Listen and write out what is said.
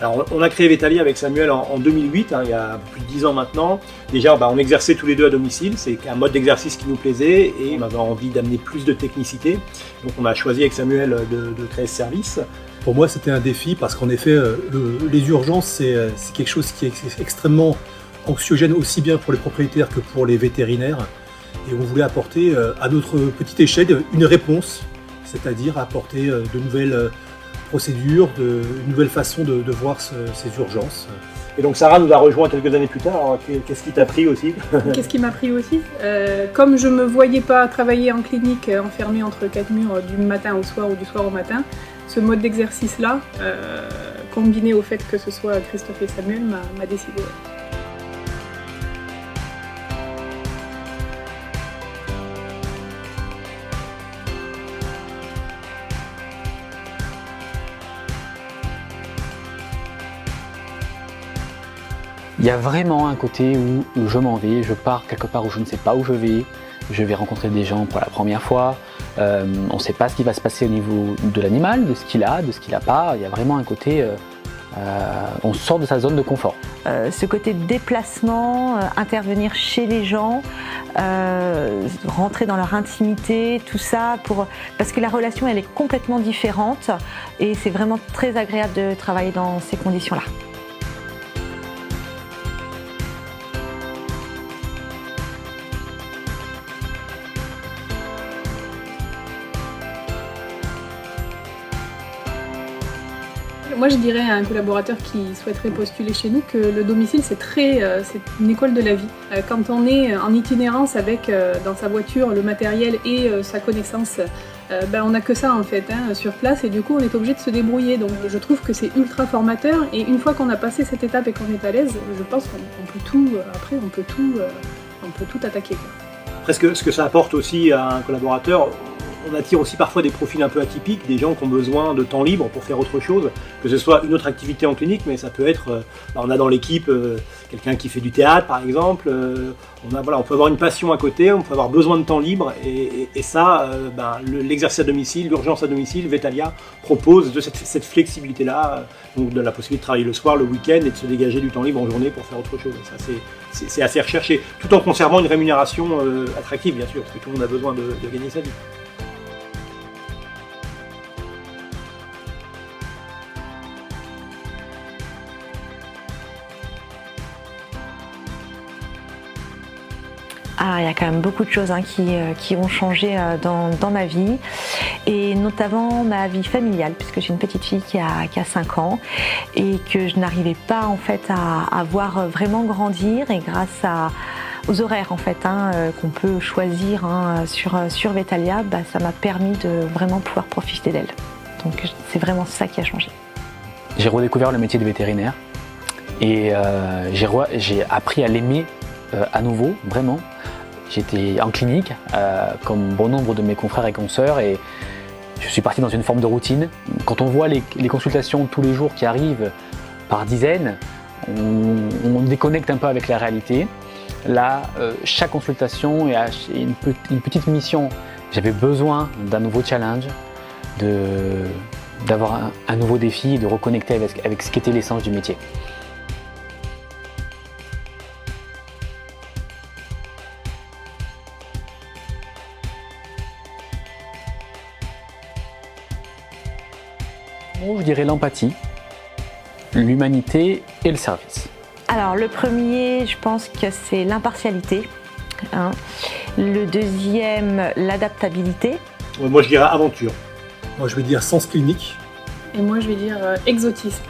Alors, on a créé Vetalia avec Samuel en 2008, il y a plus de 10 ans maintenant. Déjà, on exerçait tous les deux à domicile, c'est un mode d'exercice qui nous plaisait et on avait envie d'amener plus de technicité. Donc on a choisi avec Samuel de créer ce service. Pour moi, c'était un défi parce qu'en effet, les urgences, c'est quelque chose qui est extrêmement anxiogène aussi bien pour les propriétaires que pour les vétérinaires. Et on voulait apporter à notre petite échelle une réponse, c'est-à-dire apporter de nouvelles procédures, une nouvelle façon de voir ces urgences. Et donc Sarah nous a rejoint quelques années plus tard. Alors, qu'est-ce qui t'a pris aussi? Qu'est-ce qui m'a pris aussi comme je ne me voyais pas travailler en clinique enfermée entre quatre murs du matin au soir ou du soir au matin, ce mode d'exercice-là, combiné au fait que ce soit Christophe et Samuel, m'a décidé. Il y a vraiment un côté où je m'en vais, je pars quelque part où je ne sais pas où je vais rencontrer des gens pour la première fois, on ne sait pas ce qui va se passer au niveau de l'animal, de ce qu'il a, de ce qu'il n'a pas. Il y a vraiment un côté, on sort de sa zone de confort. Ce côté déplacement, intervenir chez les gens, rentrer dans leur intimité, tout ça, parce que la relation elle est complètement différente et c'est vraiment très agréable de travailler dans ces conditions-là. Moi, je dirais à un collaborateur qui souhaiterait postuler chez nous que le domicile, c'est une école de la vie. Quand on est en itinérance avec dans sa voiture le matériel et sa connaissance, on n'a que ça en fait sur place et du coup on est obligé de se débrouiller. Donc je trouve que c'est ultra formateur et une fois qu'on a passé cette étape et qu'on est à l'aise, je pense qu'on peut tout, après on peut tout attaquer, quoi. Après, ce que ça apporte aussi à un collaborateur, on attire aussi parfois des profils un peu atypiques, des gens qui ont besoin de temps libre pour faire autre chose, que ce soit une autre activité en clinique, mais ça peut être, on a dans l'équipe quelqu'un qui fait du théâtre par exemple, on peut avoir une passion à côté, on peut avoir besoin de temps libre, et ça, l'exercice à domicile, l'urgence à domicile, Vetalia propose de cette flexibilité-là, donc de la possibilité de travailler le soir, le week-end, et de se dégager du temps libre en journée pour faire autre chose. Et ça, c'est assez recherché, tout en conservant une rémunération attractive bien sûr, parce que tout le monde a besoin de gagner sa vie. Ah, il y a quand même beaucoup de choses qui ont changé dans ma vie et notamment ma vie familiale puisque j'ai une petite fille qui a 5 ans et que je n'arrivais pas en fait à voir vraiment grandir et grâce aux horaires en fait qu'on peut choisir sur Vetalia, ça m'a permis de vraiment pouvoir profiter d'elle. Donc c'est vraiment ça qui a changé. J'ai redécouvert le métier de vétérinaire et j'ai appris à l'aimer à nouveau, vraiment. J'étais en clinique, comme bon nombre de mes confrères et consoeurs, et je suis parti dans une forme de routine. Quand on voit les consultations tous les jours qui arrivent par dizaines, on déconnecte un peu avec la réalité. Là, chaque consultation est une petite mission. J'avais besoin d'un nouveau challenge, d'avoir un nouveau défi, de reconnecter avec ce qu'était l'essence du métier. Je dirais l'empathie, l'humanité et le service. Alors le premier, je pense que c'est l'impartialité. Le deuxième, l'adaptabilité. Moi je dirais aventure. Moi je vais dire sens clinique. Et moi je vais dire exotisme.